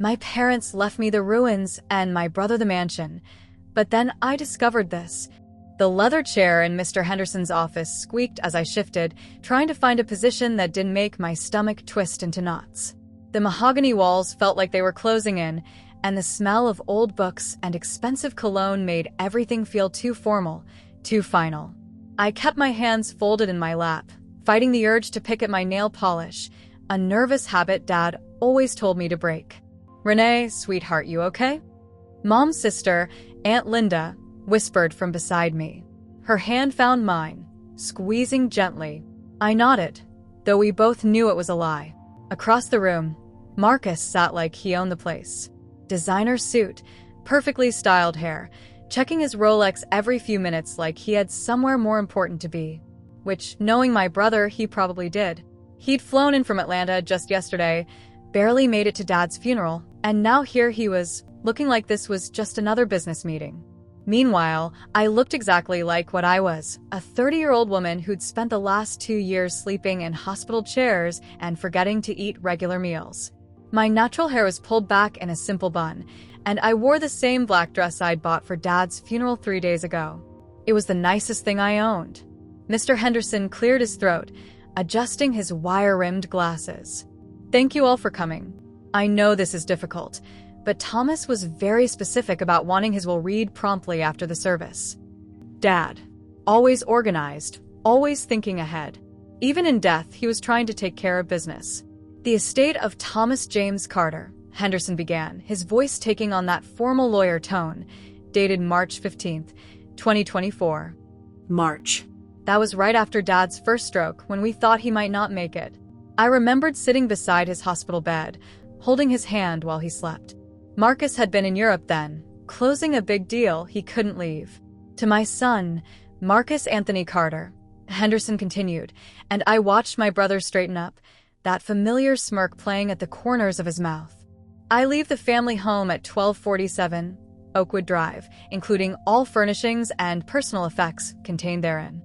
My parents left me the ruins and my brother the mansion. But then I discovered this. The leather chair in Mr. Henderson's office squeaked as I shifted, trying to find a position that didn't make my stomach twist into knots. The mahogany walls felt like they were closing in, and the smell of old books and expensive cologne made everything feel too formal, too final. I kept my hands folded in my lap, fighting the urge to pick at my nail polish, a nervous habit Dad always told me to break. "Renee, sweetheart, you okay?" Mom's sister, Aunt Linda, whispered from beside me. Her hand found mine, squeezing gently. I nodded, though we both knew it was a lie. Across the room, Marcus sat like he owned the place. Designer suit, perfectly styled hair, checking his Rolex every few minutes like he had somewhere more important to be. Which, knowing my brother, he probably did. He'd flown in from Atlanta just yesterday, barely made it to Dad's funeral, and now here he was, looking like this was just another business meeting. Meanwhile, I looked exactly like what I was, a 30-year-old woman who'd spent the last 2 years sleeping in hospital chairs and forgetting to eat regular meals. My natural hair was pulled back in a simple bun, and I wore the same black dress I'd bought for Dad's funeral 3 days ago. It was the nicest thing I owned. Mr. Henderson cleared his throat, adjusting his wire-rimmed glasses. "Thank you all for coming. I know this is difficult, but Thomas was very specific about wanting his will read promptly after the service. Dad, always organized, always thinking ahead. Even in death, he was trying to take care of business. The estate of Thomas James Carter," Henderson began, his voice taking on that formal lawyer tone, dated March 15th, 2024. March. That was right after Dad's first stroke, when we thought he might not make it. I remembered sitting beside his hospital bed, holding his hand while he slept. Marcus had been in Europe then, closing a big deal he couldn't leave. "To my son, Marcus Anthony Carter," Henderson continued, and I watched my brother straighten up, that familiar smirk playing at the corners of his mouth. "I leave the family home at 1247 Oakwood Drive, including all furnishings and personal effects contained therein.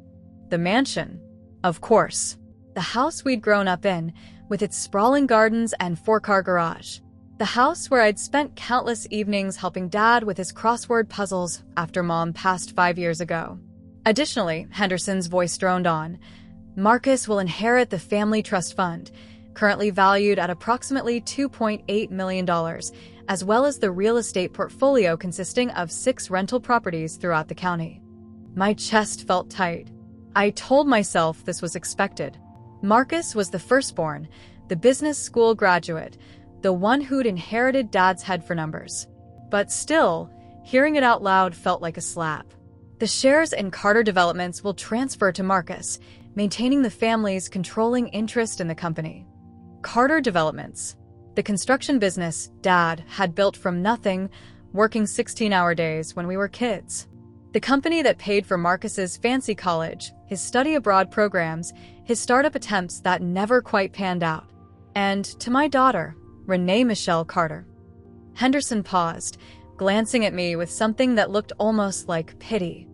The mansion, of course. The house we'd grown up in, with its sprawling gardens and 4-car garage. The house where I'd spent countless evenings helping Dad with his crossword puzzles after Mom passed 5 years ago. Additionally," Henderson's voice droned on, "Marcus will inherit the family trust fund, currently valued at approximately $2.8 million, as well as the real estate portfolio consisting of 6 rental properties throughout the county." My chest felt tight. I told myself this was expected. Marcus was the firstborn, the business school graduate, the one who'd inherited Dad's head for numbers. But still, hearing it out loud felt like a slap. The shares in Carter Developments will transfer to Marcus, maintaining the family's controlling interest in the company. Carter Developments, the construction business Dad had built from nothing, working 16-hour days when we were kids. The company that paid for Marcus's fancy college, his study abroad programs, his startup attempts that never quite panned out. And to my daughter, Renee Michelle Carter. Henderson paused, glancing at me with something that looked almost like pity.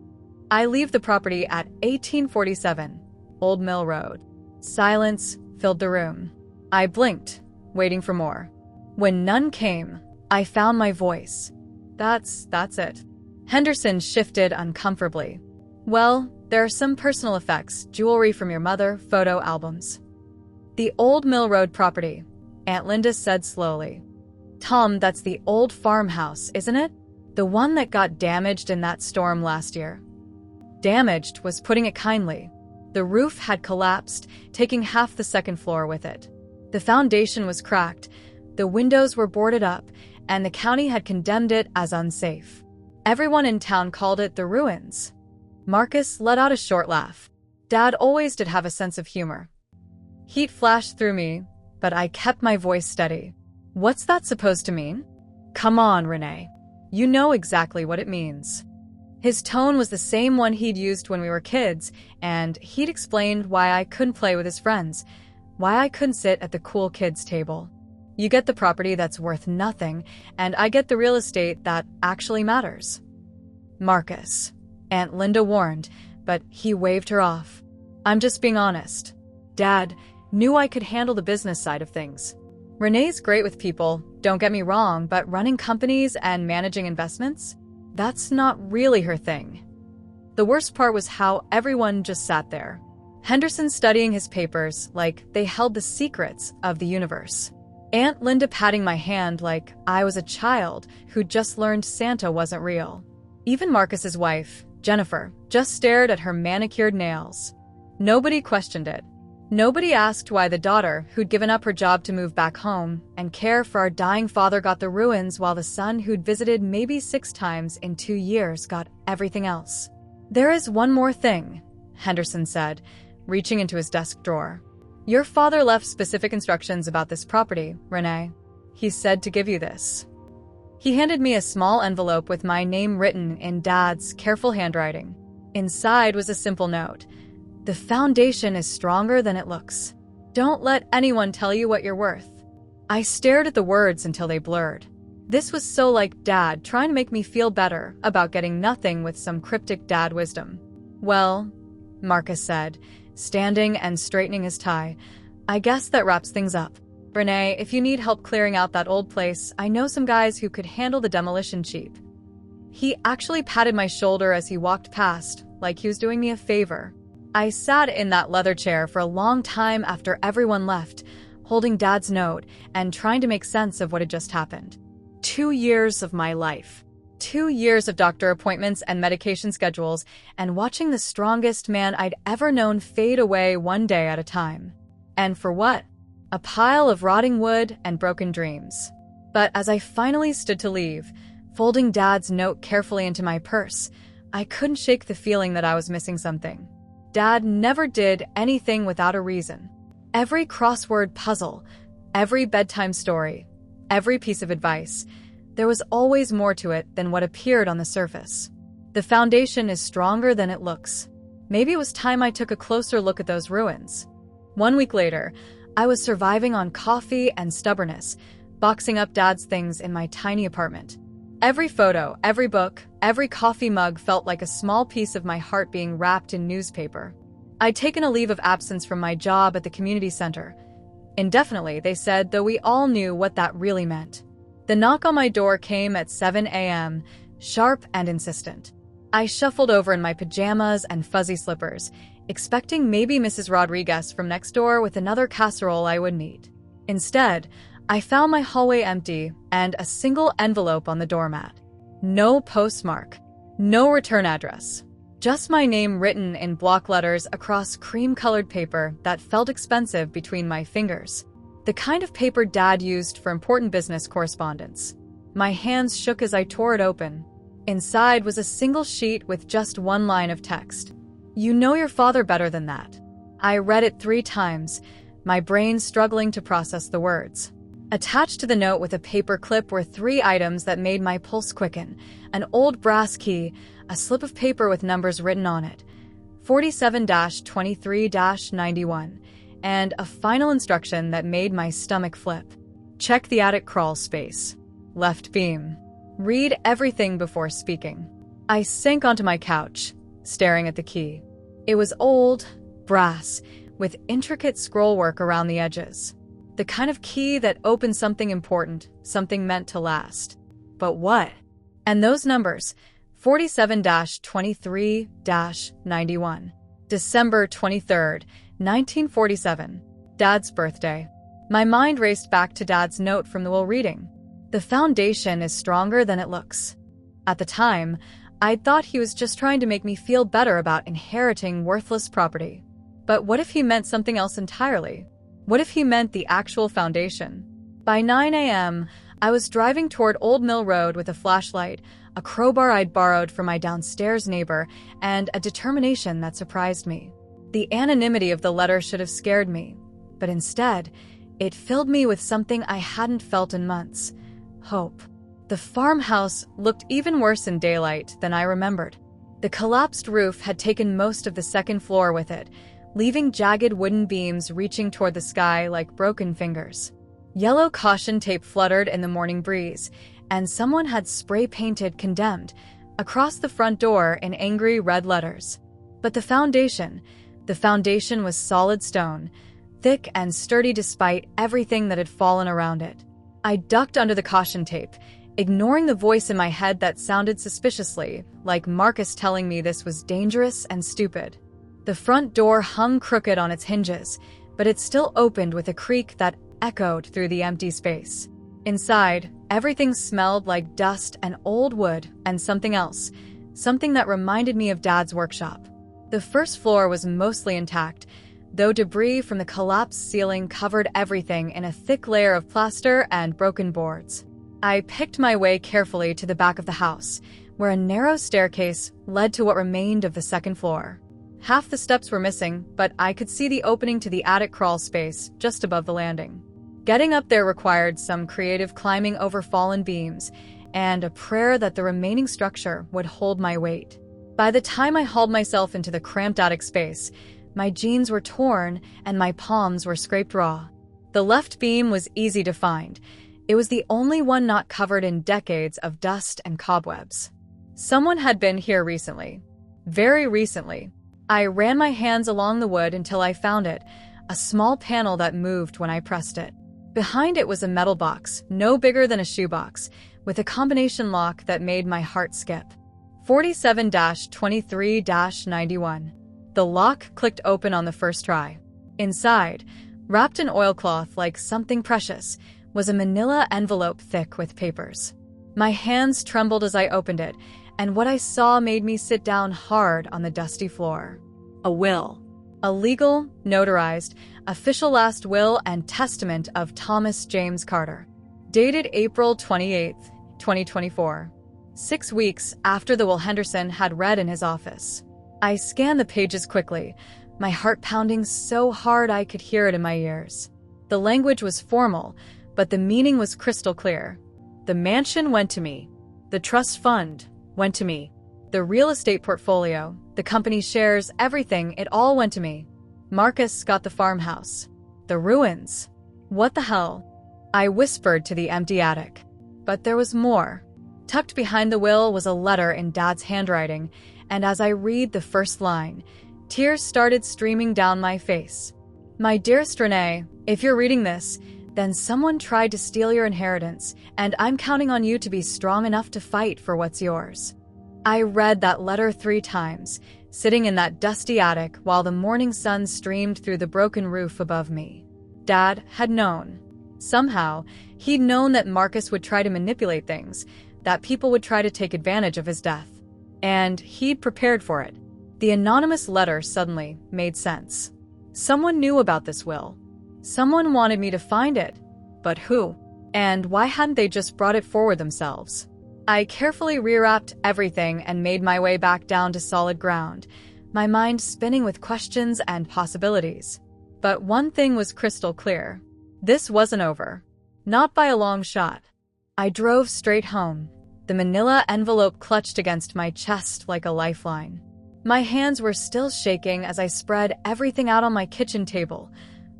"I leave the property at 1847 Old Mill Road." Silence filled the room. I blinked, waiting for more. When none came, I found my voice. That's it." Henderson shifted uncomfortably. "Well, there are some personal effects, jewelry from your mother, photo albums." "The Old Mill Road property," Aunt Linda said slowly. "Tom, that's the old farmhouse, isn't it? The one that got damaged in that storm last year." Damaged was putting it kindly. The roof had collapsed, taking half the second floor with it. The foundation was cracked, the windows were boarded up, and the county had condemned it as unsafe. Everyone in town called it the ruins. Marcus let out a short laugh. Dad always did have a sense of humor. Heat flashed through me, but I kept my voice steady. "What's that supposed to mean?" "Come on, Renee. You know exactly what it means." His tone was the same one he'd used when we were kids, and he'd explained why I couldn't play with his friends, why I couldn't sit at the cool kids' table. "You get the property that's worth nothing, and I get the real estate that actually matters." "Marcus," Aunt Linda warned, but he waved her off. "I'm just being honest. Dad knew I could handle the business side of things. Renee's great with people, Don't get me wrong, but running companies and managing investments? That's not really her thing. The worst part was how everyone just sat there. Henderson studying his papers like they held the secrets of the universe. Aunt Linda patting my hand like I was a child who'd just learned Santa wasn't real. Even Marcus's wife, Jennifer, just stared at her manicured nails. Nobody questioned it. Nobody asked why the daughter, who'd given up her job to move back home and care for our dying father, got the ruins while the son who'd visited maybe 6 times in 2 years got everything else. There is one more thing, Henderson said, reaching into his desk drawer. Your father left specific instructions about this property, Renee. He said to give you this. He handed me a small envelope with my name written in Dad's careful handwriting. Inside was a simple note. The foundation is stronger than it looks. Don't let anyone tell you what you're worth. I stared at the words until they blurred. This was so like Dad trying to make me feel better about getting nothing with some cryptic dad wisdom. Well, Marcus said, standing and straightening his tie, I guess that wraps things up. Renee, if you need help clearing out that old place, I know some guys who could handle the demolition cheap. He actually patted my shoulder as he walked past, like he was doing me a favor. I sat in that leather chair for a long time after everyone left, holding Dad's note and trying to make sense of what had just happened. 2 years of my life. 2 years of doctor appointments and medication schedules, and watching the strongest man I'd ever known fade away one day at a time. And for what? A pile of rotting wood and broken dreams. But as I finally stood to leave, folding Dad's note carefully into my purse, I couldn't shake the feeling that I was missing something. Dad never did anything without a reason. Every crossword puzzle, every bedtime story, every piece of advice, there was always more to it than what appeared on the surface. The foundation is stronger than it looks. Maybe it was time I took a closer look at those ruins. 1 week later, I was surviving on coffee and stubbornness, boxing up Dad's things in my tiny apartment. Every photo, every book, every coffee mug felt like a small piece of my heart being wrapped in newspaper. I'd taken a leave of absence from my job at the community center. Indefinitely, they said, though we all knew what that really meant. The knock on my door came at 7 a.m., sharp and insistent. I shuffled over in my pajamas and fuzzy slippers, expecting maybe Mrs. Rodriguez from next door with another casserole I would need. Instead, I found my hallway empty and a single envelope on the doormat. No postmark, no return address. Just my name written in block letters across cream-colored paper that felt expensive between my fingers. The kind of paper Dad used for important business correspondence. My hands shook as I tore it open. Inside was a single sheet with just one line of text. You know your father better than that. I read it 3 times, my brain struggling to process the words. Attached to the note with a paper clip were 3 items that made my pulse quicken: an old brass key, a slip of paper with numbers written on it, 47-23-91, and a final instruction that made my stomach flip. Check the attic crawl space. Left beam. Read everything before speaking. I sank onto my couch, staring at the key. It was old, brass, with intricate scrollwork around the edges. The kind of key that opened something important, something meant to last. But what? And those numbers, 47-23-91. December 23rd, 1947. Dad's birthday. My mind raced back to Dad's note from the will reading. The foundation is stronger than it looks. At the time, I'd thought he was just trying to make me feel better about inheriting worthless property. But what if he meant something else entirely? What if he meant the actual foundation? By 9 a.m., I was driving toward Old Mill Road with a flashlight, a crowbar I'd borrowed from my downstairs neighbor, and a determination that surprised me. The anonymity of the letter should have scared me, but instead, it filled me with something I hadn't felt in months: hope. The farmhouse looked even worse in daylight than I remembered. The collapsed roof had taken most of the second floor with it, leaving jagged wooden beams reaching toward the sky like broken fingers. Yellow caution tape fluttered in the morning breeze, and someone had spray-painted "Condemned" across the front door in angry red letters. But the foundation was solid stone, thick and sturdy despite everything that had fallen around it. I ducked under the caution tape, ignoring the voice in my head that sounded suspiciously, like Marcus telling me this was dangerous and stupid. The front door hung crooked on its hinges, but it still opened with a creak that echoed through the empty space. Inside, everything smelled like dust and old wood and something else, something that reminded me of Dad's workshop. The first floor was mostly intact, though debris from the collapsed ceiling covered everything in a thick layer of plaster and broken boards. I picked my way carefully to the back of the house, where a narrow staircase led to what remained of the second floor. Half the steps were missing, but I could see the opening to the attic crawl space just above the landing. Getting up there required some creative climbing over fallen beams and a prayer that the remaining structure would hold my weight. By the time I hauled myself into the cramped attic space, my jeans were torn and my palms were scraped raw. The left beam was easy to find. It was the only one not covered in decades of dust and cobwebs. Someone had been here recently. Very recently. I ran my hands along the wood until I found it, a small panel that moved when I pressed it. Behind it was a metal box, no bigger than a shoebox, with a combination lock that made my heart skip. 47-23-91. The lock clicked open on the first try. Inside, wrapped in oilcloth like something precious, was a manila envelope thick with papers. My hands trembled as I opened it, and what I saw made me sit down hard on the dusty floor. A will. A legal, notarized, official last will and testament of Thomas James Carter. Dated April 28, 2024. 6 weeks after the will Henderson had read in his office. I scanned the pages quickly, my heart pounding so hard I could hear it in my ears. The language was formal, but the meaning was crystal clear. The mansion went to me. The trust fund went to me. The real estate portfolio, the company's shares, everything, it all went to me. Marcus got the farmhouse. The ruins. What the hell? I whispered to the empty attic. But there was more. Tucked behind the will was a letter in Dad's handwriting, and as I read the first line, tears started streaming down my face. My dearest Renee, if you're reading this, then someone tried to steal your inheritance, and I'm counting on you to be strong enough to fight for what's yours. I read that letter 3 times, sitting in that dusty attic while the morning sun streamed through the broken roof above me. Dad had known. Somehow, he'd known that Marcus would try to manipulate things, that people would try to take advantage of his death. And he'd prepared for it. The anonymous letter suddenly made sense. Someone knew about this will. Someone wanted me to find it. But who? And why hadn't they just brought it forward themselves? I carefully rewrapped everything and made my way back down to solid ground, my mind spinning with questions and possibilities. But one thing was crystal clear. This wasn't over. Not by a long shot. I drove straight home, the manila envelope clutched against my chest like a lifeline. My hands were still shaking as I spread everything out on my kitchen table.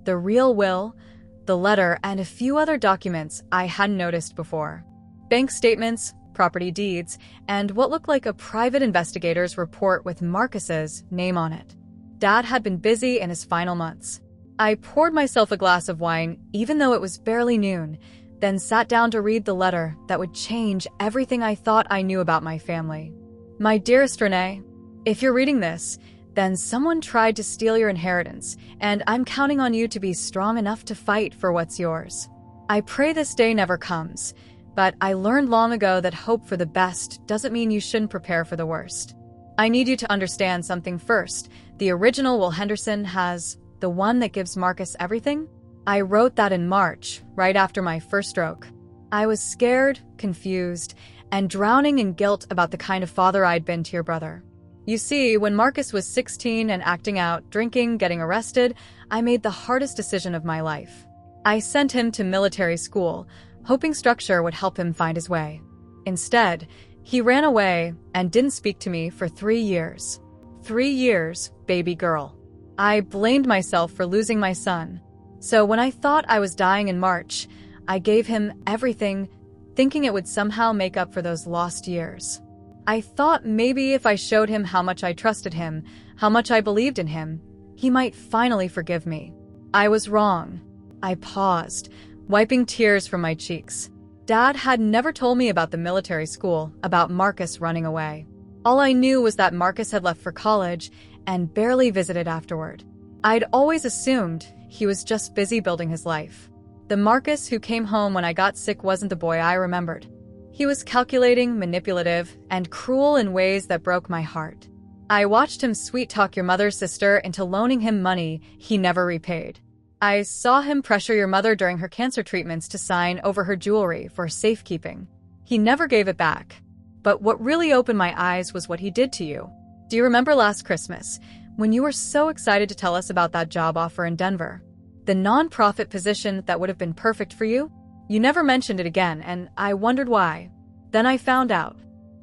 The real will, the letter, and a few other documents I hadn't noticed before. Bank statements, property deeds, and what looked like a private investigator's report with Marcus's name on it. Dad had been busy in his final months. I poured myself a glass of wine, even though it was barely noon, then sat down to read the letter that would change everything I thought I knew about my family. My dearest Renee, if you're reading this, then someone tried to steal your inheritance, and I'm counting on you to be strong enough to fight for what's yours. I pray this day never comes, but I learned long ago that hope for the best doesn't mean you shouldn't prepare for the worst. I need you to understand something first. The original will Henderson has the one that gives Marcus everything? I wrote that in March, right after my first stroke. I was scared, confused, and drowning in guilt about the kind of father I'd been to your brother. You see, when Marcus was 16 and acting out, drinking, getting arrested, I made the hardest decision of my life. I sent him to military school, hoping structure would help him find his way. Instead, he ran away and didn't speak to me for 3 years. 3 years, baby girl. I blamed myself for losing my son. So when I thought I was dying in March, I gave him everything, thinking it would somehow make up for those lost years. I thought maybe if I showed him how much I trusted him, how much I believed in him, he might finally forgive me. I was wrong. I paused, wiping tears from my cheeks. Dad had never told me about the military school, about Marcus running away. All I knew was that Marcus had left for college and barely visited afterward. I'd always assumed he was just busy building his life. The Marcus who came home when I got sick wasn't the boy I remembered. He was calculating, manipulative, and cruel in ways that broke my heart. I watched him sweet-talk your mother's sister into loaning him money he never repaid. I saw him pressure your mother during her cancer treatments to sign over her jewelry for safekeeping. He never gave it back. But what really opened my eyes was what he did to you. Do you remember last Christmas, when you were so excited to tell us about that job offer in Denver? The nonprofit position that would have been perfect for you? You never mentioned it again, and I wondered why. Then I found out.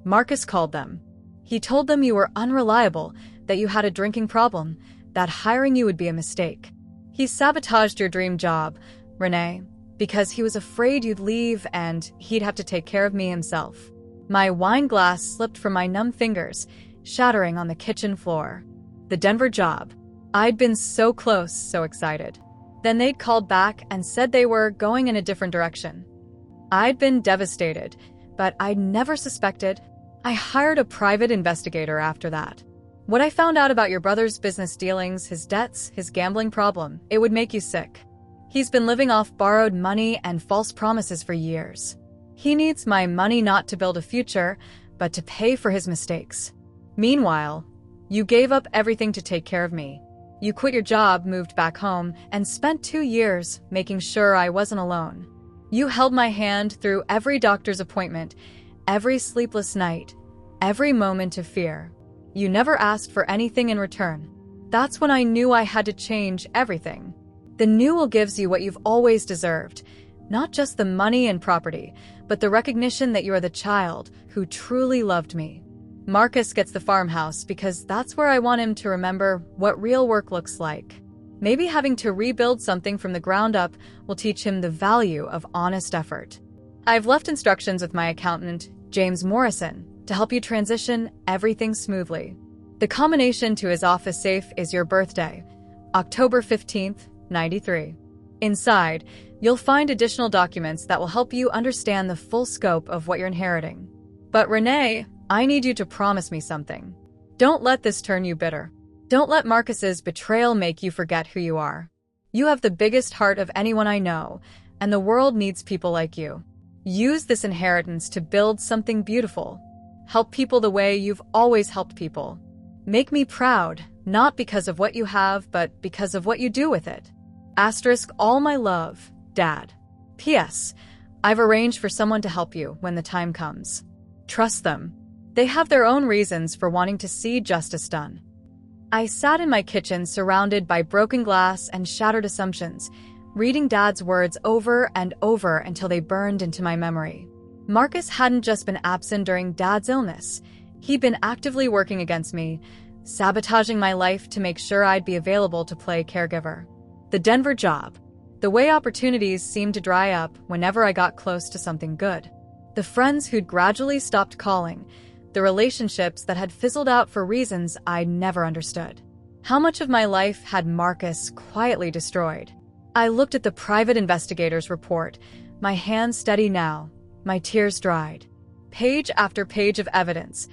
Marcus called them. He told them you were unreliable, that you had a drinking problem, that hiring you would be a mistake. He sabotaged your dream job, Renee, because he was afraid you'd leave and he'd have to take care of me himself. My wine glass slipped from my numb fingers, shattering on the kitchen floor. The Denver job. I'd been so close, so excited. Then they'd called back and said they were going in a different direction. I'd been devastated, but I'd never suspected. I hired a private investigator after that. What I found out about your brother's business dealings, his debts, his gambling problem, it would make you sick. He's been living off borrowed money and false promises for years. He needs my money not to build a future, but to pay for his mistakes. Meanwhile, you gave up everything to take care of me. You quit your job, moved back home, and spent 2 years making sure I wasn't alone. You held my hand through every doctor's appointment, every sleepless night, every moment of fear. You never asked for anything in return. That's when I knew I had to change everything. The Newell gives you what you've always deserved, not just the money and property, but the recognition that you are the child who truly loved me. Marcus gets the farmhouse because that's where I want him to remember what real work looks like. Maybe having to rebuild something from the ground up will teach him the value of honest effort. I've left instructions with my accountant, James Morrison, to help you transition everything smoothly. The combination to his office safe is your birthday, October 15th, 93. Inside, you'll find additional documents that will help you understand the full scope of what you're inheriting. But Renee, I need you to promise me something. Don't let this turn you bitter. Don't let Marcus's betrayal make you forget who you are. You have the biggest heart of anyone I know, and the world needs people like you. Use this inheritance to build something beautiful. Help people the way you've always helped people. Make me proud, not because of what you have, but because of what you do with it. Asterisk all my love, Dad. P.S. I've arranged for someone to help you when the time comes. Trust them. They have their own reasons for wanting to see justice done. I sat in my kitchen surrounded by broken glass and shattered assumptions, reading Dad's words over and over until they burned into my memory. Marcus hadn't just been absent during Dad's illness. He'd been actively working against me, sabotaging my life to make sure I'd be available to play caregiver. The Denver job. The way opportunities seemed to dry up whenever I got close to something good. The friends who'd gradually stopped calling. The relationships that had fizzled out for reasons I never understood. How much of my life had Marcus quietly destroyed? I looked at the private investigator's report, my hands steady now, my tears dried. Page after page of evidence.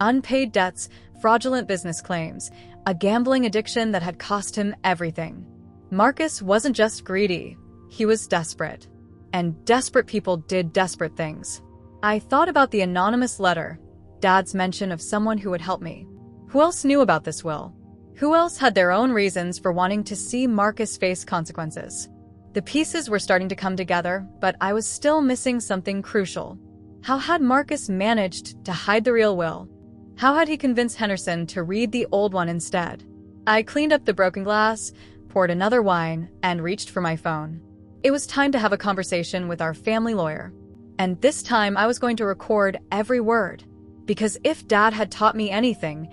Unpaid debts, fraudulent business claims, a gambling addiction that had cost him everything. Marcus wasn't just greedy, he was desperate. And desperate people did desperate things. I thought about the anonymous letter, Dad's mention of someone who would help me. Who else knew about this will? Who else had their own reasons for wanting to see Marcus face consequences? The pieces were starting to come together, but I was still missing something crucial. How had Marcus managed to hide the real will? How had he convinced Henderson to read the old one instead? I cleaned up the broken glass, poured another wine, and reached for my phone. It was time to have a conversation with our family lawyer. And this time I was going to record every word. Because if Dad had taught me anything,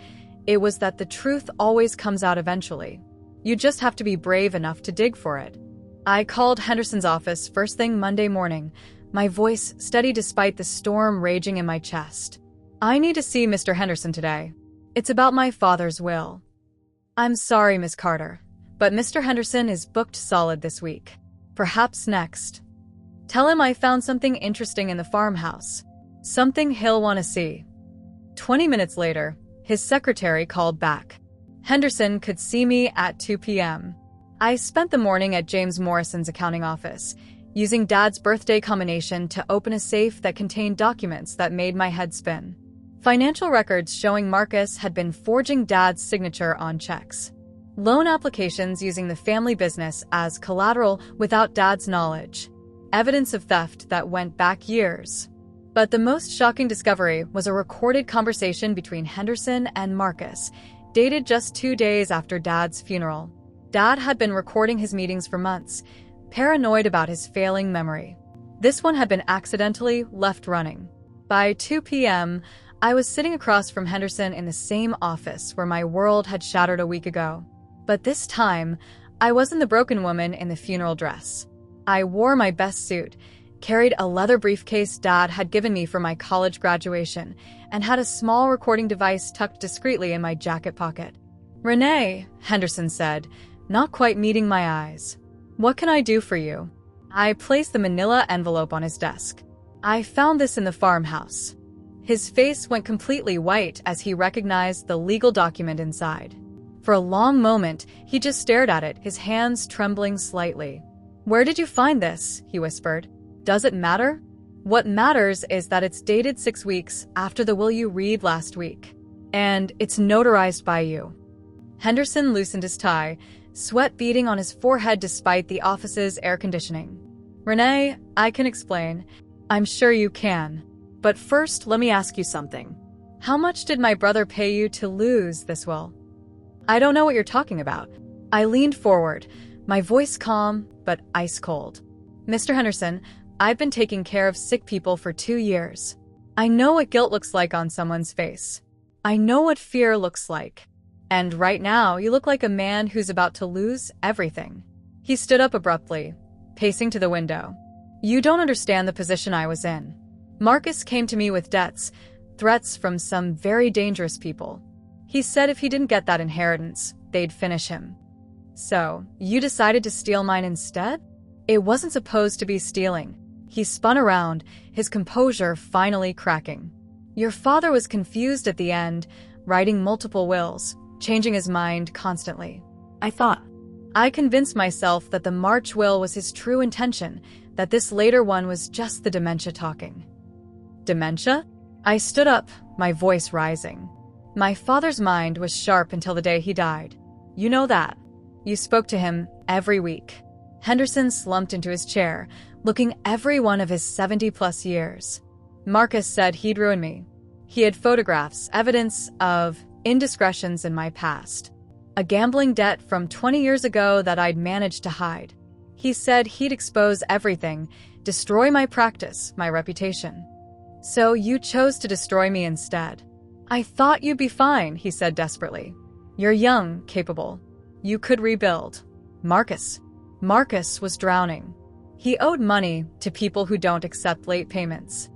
it was that the truth always comes out eventually. You just have to be brave enough to dig for it. I called Henderson's office first thing Monday morning, my voice steady despite the storm raging in my chest. I need to see Mr. Henderson today. It's about my father's will. I'm sorry, Miss Carter, but Mr. Henderson is booked solid this week. Perhaps next. Tell him I found something interesting in the farmhouse. Something he'll want to see." 20 minutes later, his secretary called back. Henderson could see me at 2 p.m. I spent the morning at James Morrison's accounting office, using Dad's birthday combination to open a safe that contained documents that made my head spin. Financial records showing Marcus had been forging Dad's signature on checks. Loan applications using the family business as collateral without Dad's knowledge. Evidence of theft that went back years. But the most shocking discovery was a recorded conversation between Henderson and Marcus, dated just 2 days after Dad's funeral. Dad had been recording his meetings for months, paranoid about his failing memory. This one had been accidentally left running. By 2 p.m., I was sitting across from Henderson in the same office where my world had shattered a week ago. But this time, I wasn't the broken woman in the funeral dress. I wore my best suit, carried a leather briefcase Dad had given me for my college graduation, and had a small recording device tucked discreetly in my jacket pocket. "Renee," Henderson said, not quite meeting my eyes. "What can I do for you?" I placed the manila envelope on his desk. "I found this in the farmhouse." His face went completely white as he recognized the legal document inside. For a long moment, he just stared at it, his hands trembling slightly. "Where did you find this?" he whispered. "Does it matter?" "What matters is that it's dated 6 weeks after the will you read last week. And it's notarized by you." Henderson loosened his tie, sweat beading on his forehead despite the office's air conditioning. "Renee, I can explain. I'm sure you can. But first, let me ask you something. How much did my brother pay you to lose this will?" "I don't know what you're talking about." I leaned forward, my voice calm but ice cold. "Mr. Henderson, I've been taking care of sick people for 2 years. I know what guilt looks like on someone's face. I know what fear looks like. And right now, you look like a man who's about to lose everything." He stood up abruptly, pacing to the window. "You don't understand the position I was in. Marcus came to me with debts, threats from some very dangerous people. He said if he didn't get that inheritance, they'd finish him. So, you decided to steal mine instead? It wasn't supposed to be stealing." He spun around, his composure finally cracking. "Your father was confused at the end, writing multiple wills, changing his mind constantly. I convinced myself that the March will was his true intention, that this later one was just the dementia talking." "Dementia?" I stood up, my voice rising. "My father's mind was sharp until the day he died. You know that. You spoke to him every week." Henderson slumped into his chair, looking every one of his 70-plus years. "Marcus said he'd ruin me. He had photographs, evidence of indiscretions in my past. A gambling debt from 20 years ago that I'd managed to hide. He said he'd expose everything, destroy my practice, my reputation. So you chose to destroy me instead. I thought you'd be fine," he said desperately. "You're young, capable. You could rebuild." Marcus was drowning. He owed money to people who don't accept late payments.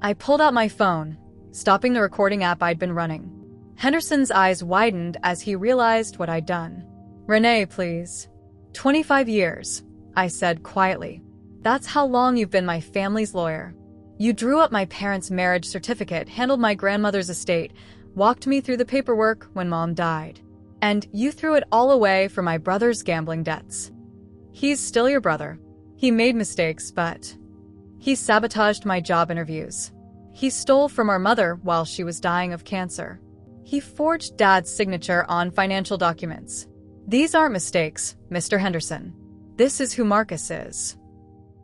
I pulled out my phone, stopping the recording app I'd been running. Henderson's eyes widened as he realized what I'd done. "Renee, please." 25 years, I said quietly. "That's how long you've been my family's lawyer. You drew up my parents' marriage certificate, handled my grandmother's estate, walked me through the paperwork when Mom died. And you threw it all away for my brother's gambling debts. He's still your brother. He made mistakes, but he sabotaged my job interviews. He stole from our mother while she was dying of cancer. He forged Dad's signature on financial documents. These aren't mistakes, Mr. Henderson. This is who Marcus is."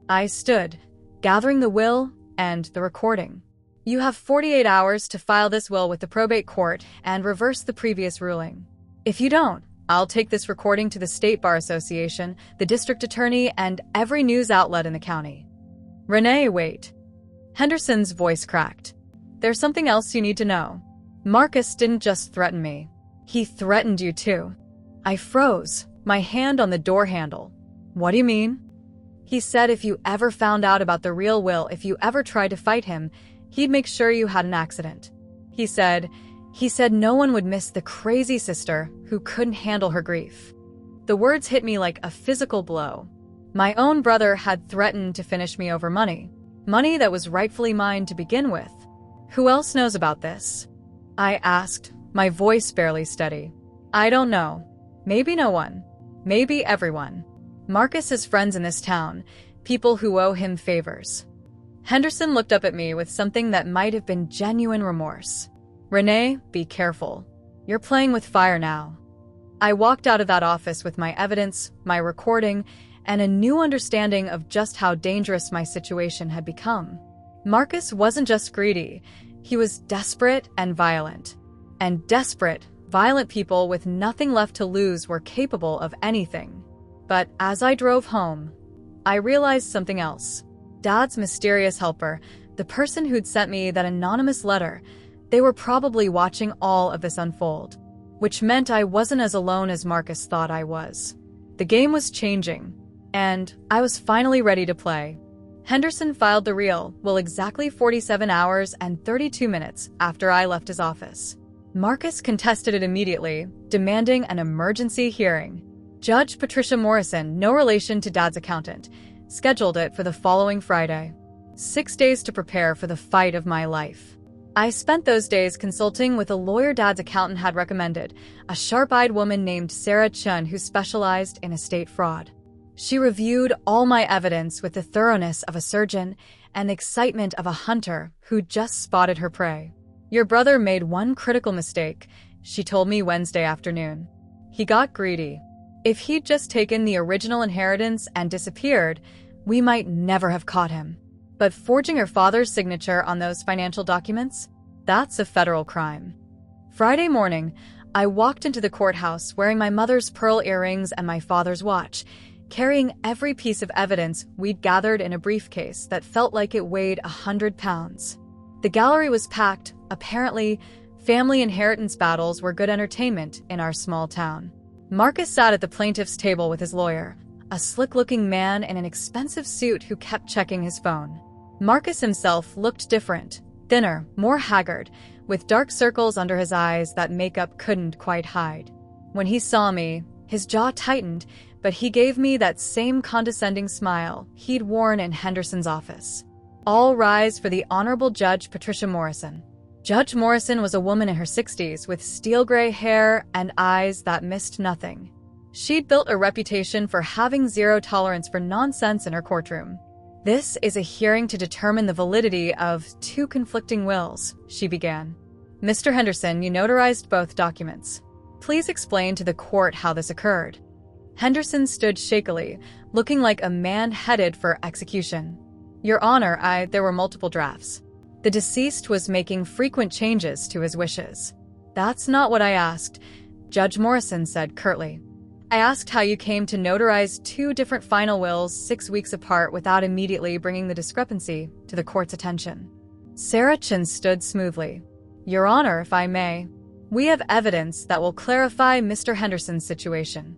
I stood, gathering the will and the recording. "You have 48 hours to file this will with the probate court and reverse the previous ruling. If you don't, I'll take this recording to the State Bar Association, the district attorney, and every news outlet in the county." "Renee, wait." Henderson's voice cracked. "There's something else you need to know. Marcus didn't just threaten me. He threatened you too." I froze, my hand on the door handle. "What do you mean?" "He said if you ever found out about the real will, if you ever tried to fight him, he'd make sure you had an accident. He said no one would miss the crazy sister who couldn't handle her grief." The words hit me like a physical blow. My own brother had threatened to finish me over money. Money that was rightfully mine to begin with. Who else knows about this? I asked, my voice barely steady. I don't know. Maybe no one. Maybe everyone. Marcus has friends in this town, people who owe him favors. Henderson looked up at me with something that might have been genuine remorse. Renee, be careful. You're playing with fire now. I walked out of that office with my evidence, my recording, and a new understanding of just how dangerous my situation had become. Marcus wasn't just greedy. He was desperate and violent. And desperate, violent people with nothing left to lose were capable of anything. But as I drove home, I realized something else. Dad's mysterious helper, the person who'd sent me that anonymous letter, they were probably watching all of this unfold, which meant I wasn't as alone as Marcus thought I was. The game was changing, and I was finally ready to play. Henderson filed the reel, exactly 47 hours and 32 minutes after I left his office. Marcus contested it immediately, demanding an emergency hearing. Judge Patricia Morrison, no relation to Dad's accountant, scheduled it for the following Friday. 6 days to prepare for the fight of my life. I spent those days consulting with a lawyer Dad's accountant had recommended, a sharp-eyed woman named Sarah Chun who specialized in estate fraud. She reviewed all my evidence with the thoroughness of a surgeon and the excitement of a hunter who just spotted her prey. Your brother made one critical mistake, she told me Wednesday afternoon. He got greedy. If he'd just taken the original inheritance and disappeared, we might never have caught him. But forging her father's signature on those financial documents? That's a federal crime. Friday morning, I walked into the courthouse wearing my mother's pearl earrings and my father's watch, carrying every piece of evidence we'd gathered in a briefcase that felt like it weighed 100 pounds. The gallery was packed. Apparently, family inheritance battles were good entertainment in our small town. Marcus sat at the plaintiff's table with his lawyer, a slick-looking man in an expensive suit who kept checking his phone. Marcus himself looked different, thinner, more haggard, with dark circles under his eyes that makeup couldn't quite hide. When he saw me, his jaw tightened, but he gave me that same condescending smile he'd worn in Henderson's office. All rise for the Honorable Judge Patricia Morrison. Judge Morrison was a woman in her 60s with steel-gray hair and eyes that missed nothing. She'd built a reputation for having zero tolerance for nonsense in her courtroom. This is a hearing to determine the validity of 2 conflicting wills, she began. Mr. Henderson, you notarized both documents. Please explain to the court how this occurred. Henderson stood shakily, looking like a man headed for execution. Your Honor, there were multiple drafts. The deceased was making frequent changes to his wishes. That's not what I asked, Judge Morrison said curtly. I asked how you came to notarize 2 different final wills 6 weeks apart without immediately bringing the discrepancy to the court's attention. Sarah Chun stood smoothly. Your Honor, if I may, we have evidence that will clarify Mr. Henderson's situation.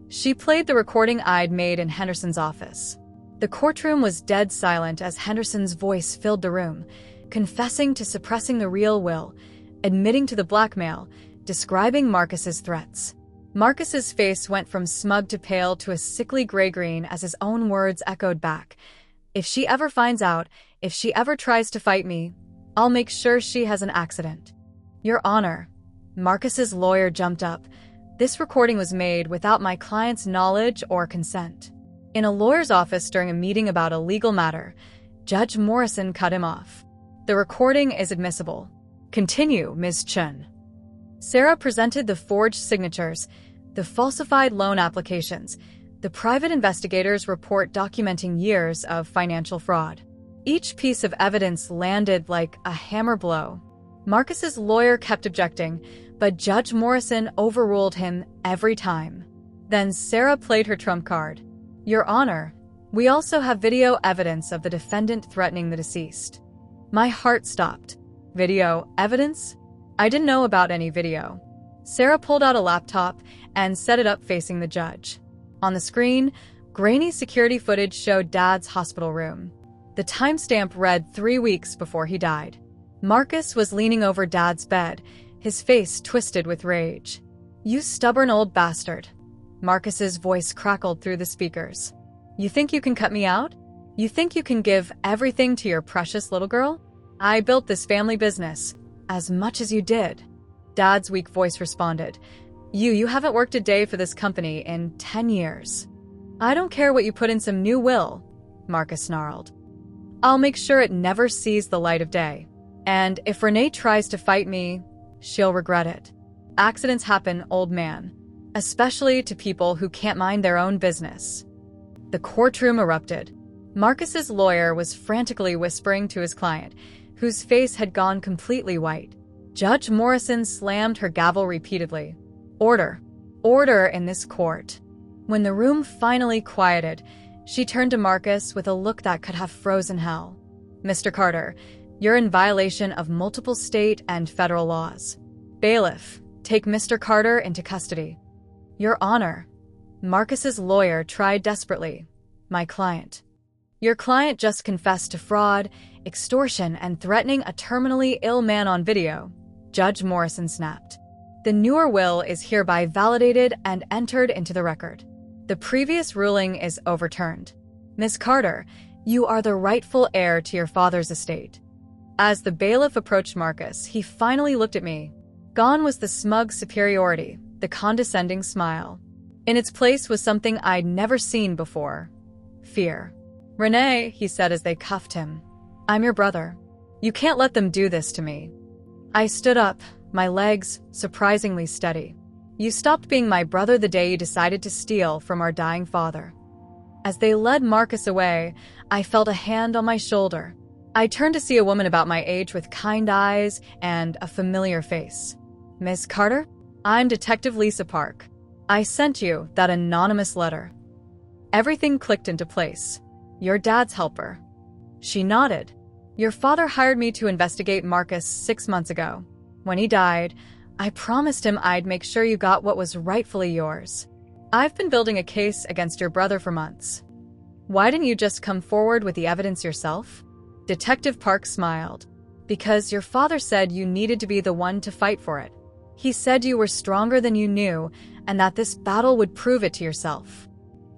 She played the recording I'd made in Henderson's office. The courtroom was dead silent as Henderson's voice filled the room, confessing to suppressing the real will, admitting to the blackmail, describing Marcus's threats. Marcus's face went from smug to pale to a sickly gray-green as his own words echoed back. If she ever finds out, if she ever tries to fight me, I'll make sure she has an accident. Your Honor, Marcus's lawyer jumped up. This recording was made without my client's knowledge or consent. In a lawyer's office during a meeting about a legal matter, Judge Morrison cut him off. The recording is admissible. Continue, Ms. Chun. Sarah presented the forged signatures, the falsified loan applications, the private investigator's report documenting years of financial fraud. Each piece of evidence landed like a hammer blow. Marcus's lawyer kept objecting, but Judge Morrison overruled him every time. Then Sarah played her trump card. Your Honor, we also have video evidence of the defendant threatening the deceased. My heart stopped. Video evidence? I didn't know about any video. Sarah pulled out a laptop and set it up facing the judge. On the screen, grainy security footage showed Dad's hospital room. The timestamp read 3 weeks before he died. Marcus was leaning over Dad's bed, his face twisted with rage. You stubborn old bastard. Marcus's voice crackled through the speakers. You think you can cut me out? You think you can give everything to your precious little girl? I built this family business, as much as you did. Dad's weak voice responded. You haven't worked a day for this company in 10 years. I don't care what you put in some new will, Marcus snarled. I'll make sure it never sees the light of day. And if Renee tries to fight me, she'll regret it. Accidents happen, old man, especially to people who can't mind their own business. The courtroom erupted. Marcus's lawyer was frantically whispering to his client, whose face had gone completely white. Judge Morrison slammed her gavel repeatedly. Order. Order in this court. When the room finally quieted, she turned to Marcus with a look that could have frozen hell. Mr. Carter, you're in violation of multiple state and federal laws. Bailiff, take Mr. Carter into custody. Your Honor. Marcus's lawyer tried desperately. My client. Your client just confessed to fraud, extortion, and threatening a terminally ill man on video, Judge Morrison snapped. The newer will is hereby validated and entered into the record. The previous ruling is overturned. Miss Carter, you are the rightful heir to your father's estate. As the bailiff approached Marcus, he finally looked at me. Gone was the smug superiority, the condescending smile. In its place was something I'd never seen before. Fear. Renee, he said as they cuffed him. I'm your brother. You can't let them do this to me. I stood up, my legs surprisingly steady. You stopped being my brother the day you decided to steal from our dying father. As they led Marcus away, I felt a hand on my shoulder. I turned to see a woman about my age with kind eyes and a familiar face. Miss Carter? I'm Detective Lisa Park. I sent you that anonymous letter. Everything clicked into place. Your dad's helper. She nodded. Your father hired me to investigate Marcus 6 months ago. When he died, I promised him I'd make sure you got what was rightfully yours. I've been building a case against your brother for months. Why didn't you just come forward with the evidence yourself? Detective Park smiled. Because your father said you needed to be the one to fight for it. He said you were stronger than you knew and that this battle would prove it to yourself.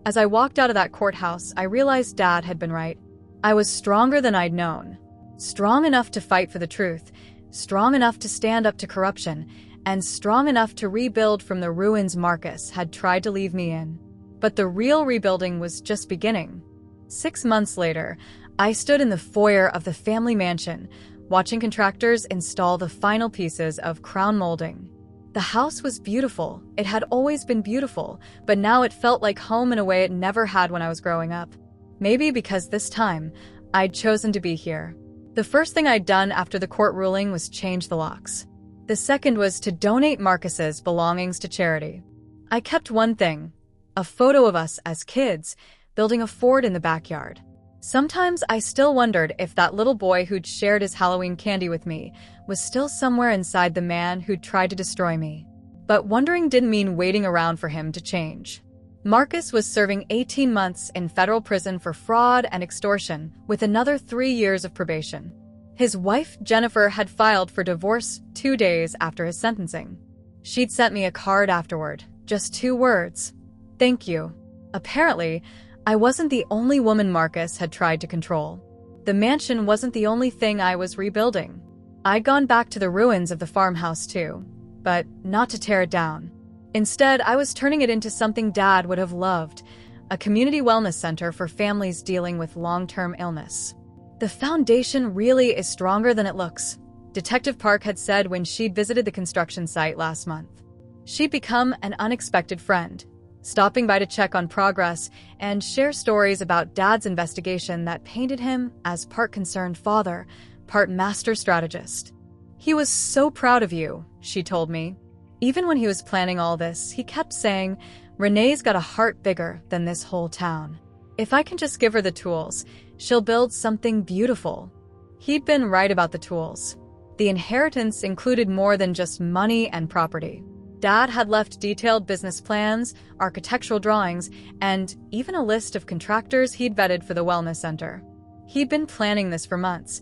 As I walked out of that courthouse, I realized Dad had been right. I was stronger than I'd known. Strong enough to fight for the truth, strong enough to stand up to corruption, and strong enough to rebuild from the ruins Marcus had tried to leave me in. But the real rebuilding was just beginning. 6 months later, I stood in the foyer of the family mansion, watching contractors install the final pieces of crown molding. The house was beautiful. It had always been beautiful, but now it felt like home in a way it never had when I was growing up. Maybe because this time, I'd chosen to be here. The first thing I'd done after the court ruling was change the locks. The second was to donate Marcus's belongings to charity. I kept one thing, a photo of us as kids, building a fort in the backyard. Sometimes I still wondered if that little boy who'd shared his Halloween candy with me was still somewhere inside the man who'd tried to destroy me. But wondering didn't mean waiting around for him to change. Marcus was serving 18 months in federal prison for fraud and extortion, with another 3 years of probation. His wife, Jennifer, had filed for divorce 2 days after his sentencing. She'd sent me a card afterward, just 2 words. Thank you. Apparently, I wasn't the only woman Marcus had tried to control. The mansion wasn't the only thing I was rebuilding. I'd gone back to the ruins of the farmhouse too, but not to tear it down. Instead, I was turning it into something Dad would have loved, a community wellness center for families dealing with long-term illness. The foundation really is stronger than it looks, Detective Park had said when she'd visited the construction site last month. She'd become an unexpected friend, stopping by to check on progress and share stories about Dad's investigation that painted him as part concerned father, part master strategist. He was so proud of you, she told me. Even when he was planning all this, he kept saying, Renee's got a heart bigger than this whole town. If I can just give her the tools, she'll build something beautiful. He'd been right about the tools. The inheritance included more than just money and property. Dad had left detailed business plans, architectural drawings, and even a list of contractors he'd vetted for the wellness center. He'd been planning this for months,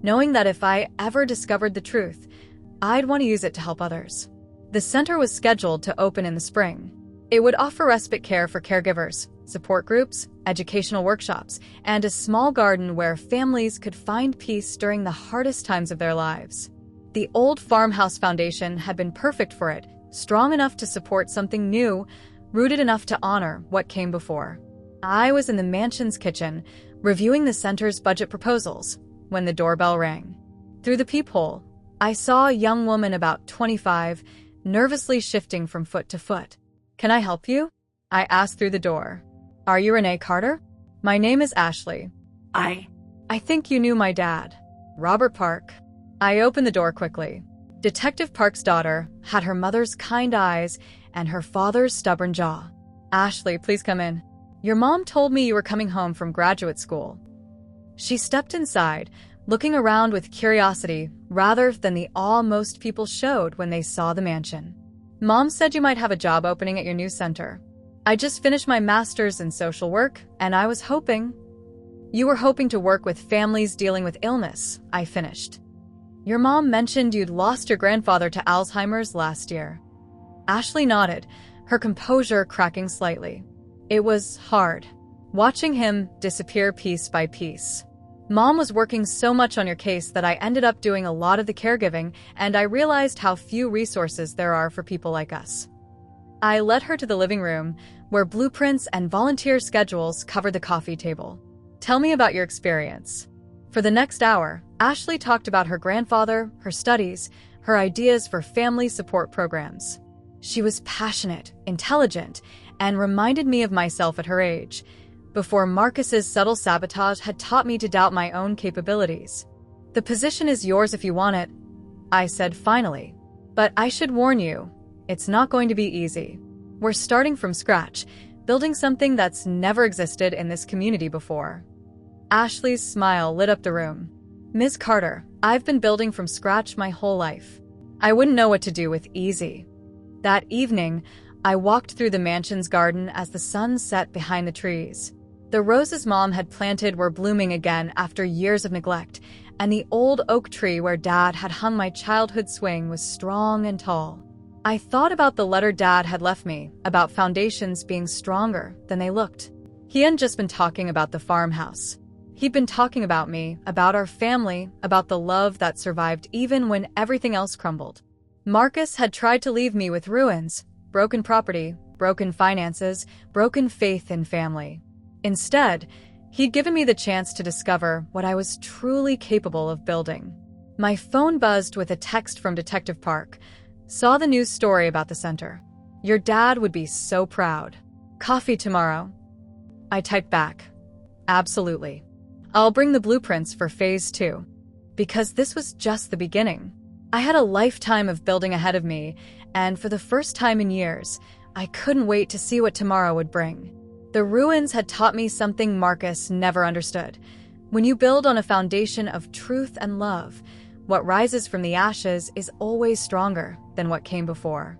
knowing that if I ever discovered the truth, I'd want to use it to help others. The center was scheduled to open in the spring. It would offer respite care for caregivers, support groups, educational workshops, and a small garden where families could find peace during the hardest times of their lives. The old farmhouse foundation had been perfect for it, strong enough to support something new, rooted enough to honor what came before. I was in the mansion's kitchen, reviewing the center's budget proposals, when the doorbell rang. Through the peephole, I saw a young woman about 25, nervously shifting from foot to foot. "Can I help you?" I asked through the door. "Are you Renee Carter?" "My name is Ashley." I think you knew my dad, Robert Park." I opened the door quickly. Detective Park's daughter had her mother's kind eyes and her father's stubborn jaw. "Ashley, please come in. Your mom told me you were coming home from graduate school." She stepped inside, looking around with curiosity rather than the awe most people showed when they saw the mansion. "Mom said you might have a job opening at your new center. I just finished my master's in social work, and I was hoping—" "You were hoping to work with families dealing with illness," I finished. "Your mom mentioned you'd lost your grandfather to Alzheimer's last year." Ashley nodded, her composure cracking slightly. "It was hard, watching him disappear piece by piece. Mom was working so much on your case that I ended up doing a lot of the caregiving, and I realized how few resources there are for people like us." I led her to the living room, where blueprints and volunteer schedules covered the coffee table. "Tell me about your experience." For the next hour, Ashley talked about her grandfather, her studies, her ideas for family support programs. She was passionate, intelligent, and reminded me of myself at her age, before Marcus's subtle sabotage had taught me to doubt my own capabilities. "The position is yours if you want it," I said finally. "But I should warn you, it's not going to be easy. We're starting from scratch, building something that's never existed in this community before." Ashley's smile lit up the room. "Ms. Carter, I've been building from scratch my whole life. I wouldn't know what to do with easy." That evening, I walked through the mansion's garden as the sun set behind the trees. The roses Mom had planted were blooming again after years of neglect, and the old oak tree where Dad had hung my childhood swing was strong and tall. I thought about the letter Dad had left me, about foundations being stronger than they looked. He hadn't just been talking about the farmhouse. He'd been talking about me, about our family, about the love that survived even when everything else crumbled. Marcus had tried to leave me with ruins, broken property, broken finances, broken faith in family. Instead, he'd given me the chance to discover what I was truly capable of building. My phone buzzed with a text from Detective Park. "Saw the news story about the center. Your dad would be so proud. Coffee tomorrow." I typed back, "Absolutely. I'll bring the blueprints for phase 2. Because this was just the beginning. I had a lifetime of building ahead of me, and for the first time in years, I couldn't wait to see what tomorrow would bring. The ruins had taught me something Marcus never understood. When you build on a foundation of truth and love, what rises from the ashes is always stronger than what came before."